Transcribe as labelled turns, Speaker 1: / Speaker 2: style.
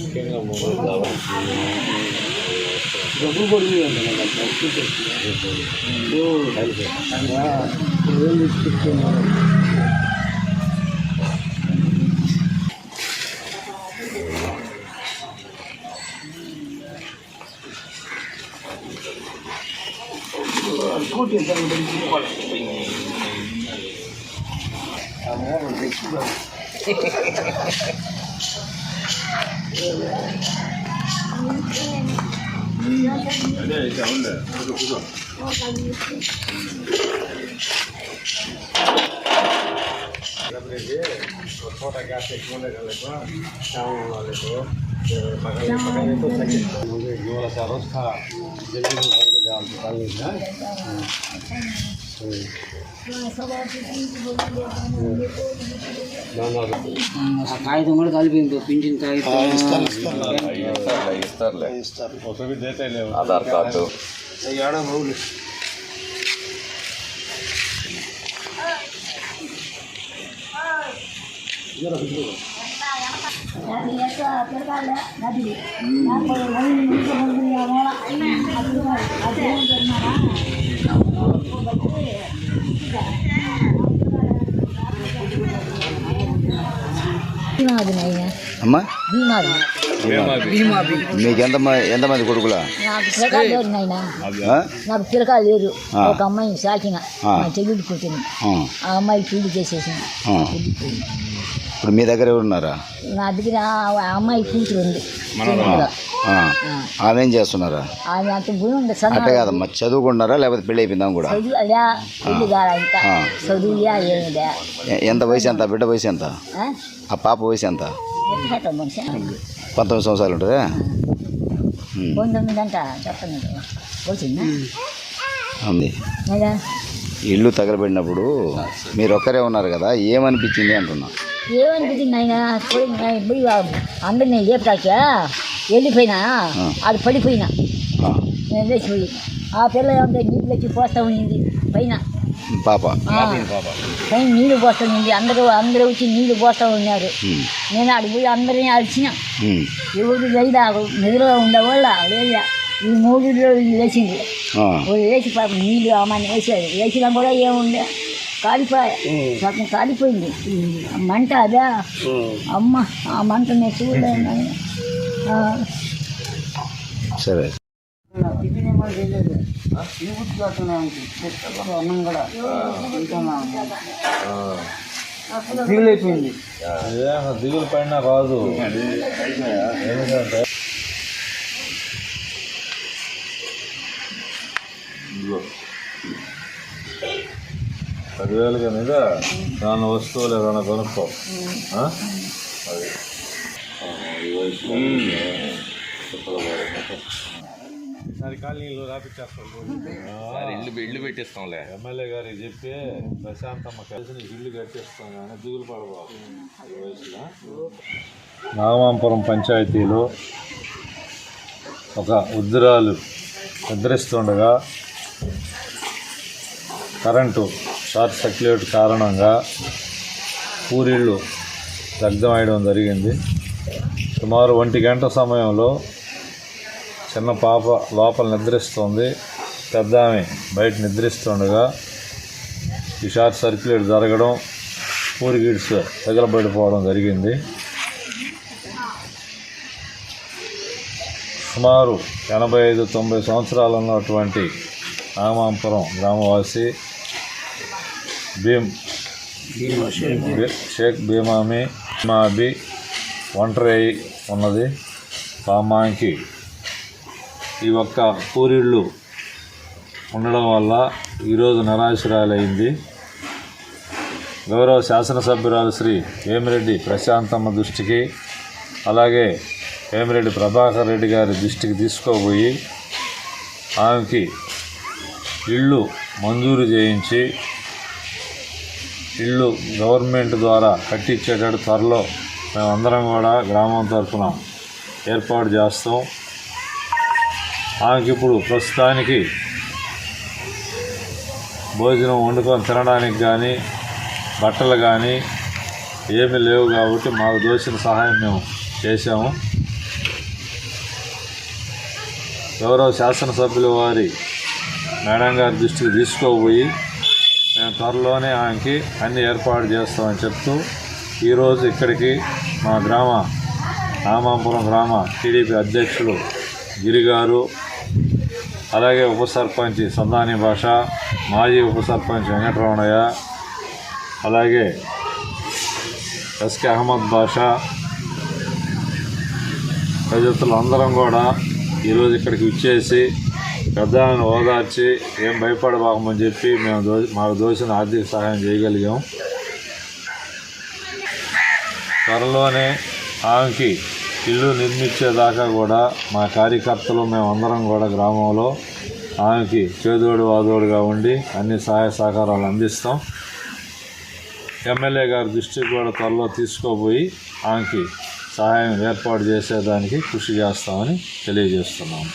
Speaker 1: ముఖ్యంగా మూడు
Speaker 2: డబ్బు పడుతుంది ఏం తీసుకుంటున్నారు.
Speaker 1: छोटा गैस एक मोले कर लेको शाम वाले को पकाने तो सही मुझे गोला सा रोज खा जल्दी में खाने को डाल के पानी ना
Speaker 2: కాగితం కూడా కలిపింది పింఛన్ కాగితం
Speaker 1: भी देते ले
Speaker 3: आधार कार्ड
Speaker 2: ఏడా బాగులు
Speaker 3: అమ్మా
Speaker 2: భీమా
Speaker 3: మీకు ఎంతమంది కొడుకులా?
Speaker 4: నాకు పిల్లకాయలు లేరు నాయన, నాకు పిల్లకాయలు లేరు. ఒక అమ్మాయిని సాకిన చెల్లుడు కూర్చుని ఆ అమ్మాయి పెళ్లి చేసేసింది.
Speaker 3: ఇప్పుడు మీ దగ్గర ఎవరున్నారా?
Speaker 4: నా దగ్గర ఆ అమ్మాయి కూతురు ఉంది.
Speaker 3: ఆమె ఏం చేస్తున్నారా?
Speaker 4: ఆమె అంత భూమి ఉంది.
Speaker 3: అంటే కాదమ్మా, చదువుకున్నారా లేకపోతే పెళ్ళి అయిపోయిందాం కూడా?
Speaker 4: చదువు అదే పెళ్లి కాదా ఇంకా చదువుయా ఏమిదా?
Speaker 3: ఎంత వయసు ఎంత? బిడ్డ వయసు ఎంత? ఆ పాప వయసు ఎంత? 19 సంవత్సరాలు ఉంటుందా?
Speaker 4: 19 అంట చెప్పండి వచ్చిందా?
Speaker 3: ఉంది. ఇల్లు తగలబడినప్పుడు మీరు ఒక్కరే ఉన్నారు కదా, ఏమనిపించింది అంటున్నా?
Speaker 4: ఏమనిపించింది ఆయన పోయి అందరినీ లేపుతాక వెళ్ళిపోయినా, అది పడిపోయినా నేను లేచిపోయి ఆ పిల్ల ఏమంటే నీళ్ళు వచ్చి పోస్తూ ఉన్నింది పైన.
Speaker 3: పాప
Speaker 4: పైన నీళ్ళు పోస్తూ ఉంది. అందరూ వచ్చి నీళ్ళు పోస్తూ ఉన్నారు. నేను అడిగిపోయి అందరినీ అరిచిన. ఎవరు లేదా నిధులుగా ఉండేవాళ్ళ లేదా ఈ 3 లేచింది. లేచి పాపం నీళ్ళు అమ్మని వేసేది. వేసినా కూడా ఏముండే సగం కాలిపోయింది. మంట అదా అమ్మ, ఆ మంట నేను చూడలేను.
Speaker 3: సరే
Speaker 2: అన్నం కూడా దిగులైపోయింది.
Speaker 1: దిగులు పైన రాదు. ఎందుకంటే 10,000 మీద దాని వస్తువులు ఏదైనా కొనుక్కో. అది ఈసారి కాలనీలో రాపిచ్చేస్తాం, ఇల్లు పెట్టిస్తాంలే. ఎమ్మెల్యే గారికి చెప్పి ప్రశాంతమ్మ కలిసి ఇల్లు కట్టిస్తాం కానీ దిగులు పడబాబు. ఈ వయసులో నాగమాంపురం పంచాయతీలో ఒక వృద్ధురాలు నిద్రిస్తుండగా కరెంటు షార్ట్ సర్క్యూట్ కారణంగా పూరిళ్ళు దగ్ధమయడం జరిగింది. సుమారు 1 గంట సమయంలో చిన్న పాప లోపల నిద్రిస్తుంది, పెద్ద ఆమె బయట నిద్రిస్తుండగా ఈ షార్ట్ సర్క్యూట్ జరగడం, పూరి గిడ్స్ తగలబడిపోవడం జరిగింది. సుమారు 85-90 సంవత్సరాలు ఉన్నటువంటి నాగమాంపురం గ్రామవాసి షేక్ భీమాబి ఒంటరి అయి ఉన్నది. పామాకి ఈ ఒక్క పూరిళ్ళు ఉండడం వల్ల ఈరోజు నిరాశరాలైంది. గౌరవ శాసనసభ్యురాలు శ్రీ వేమిరెడ్డి ప్రశాంతమ్మ దృష్టికి, అలాగే వేమిరెడ్డి ప్రభాకర్ రెడ్డి గారి దృష్టికి తీసుకోబోయి ఆమెకి ఇళ్ళు మంజూరు చేయించి ఇళ్ళు గవర్నమెంట్ ద్వారా కట్టించేటట్టు త్వరలో మేమందరం కూడా గ్రామం తరఫున ఏర్పాటు చేస్తాం. ఆమెకి ఇప్పుడు ప్రస్తుతానికి భోజనం వండుకొని తినడానికి కానీ బట్టలు కానీ ఏమీ లేవు కాబట్టి మాకు దోచిన సహాయం మేము
Speaker 5: చేశాము. గౌరవ శాసనసభ్యుల వారి మేడం గారి దృష్టికి తీసుకోబోయి మేము త్వరలోనే ఆమెకి అన్ని ఏర్పాటు చేస్తామని చెప్తూ ఈరోజు ఇక్కడికి మా రామాపురం గ్రామ టీడీపీ అధ్యక్షులు గిరిగారు, అలాగే ఉప సర్పంచ్ సందాని భాష, మాజీ ఉప సర్పంచ్ వెంకటరమణయ్య, అలాగే ఎస్కే అహ్మద్ బాషా తదితరులు అందరం కూడా ఈరోజు ఇక్కడికి ఇచ్చేసి పెద్దలను ఓదార్చి ఏం భయపడబాకమని చెప్పి మేము మాకు దోచిన ఆర్థిక సహాయం చేయగలిగాం. త్వరలోనే ఆమెకి ఇల్లు నిర్మించేదాకా కూడా మా కార్యకర్తలు మేమందరం కూడా గ్రామంలో ఆమెకి చేదోడు వాదోడుగా ఉండి అన్ని సహాయ సహకారాలు అందిస్తాం. ఎమ్మెల్యే గారి దృష్టికి కూడా త్వరలో తీసుకోబోయి ఆమెకి సహాయం ఏర్పాటు చేసేదానికి కృషి చేస్తామని తెలియజేస్తున్నాము.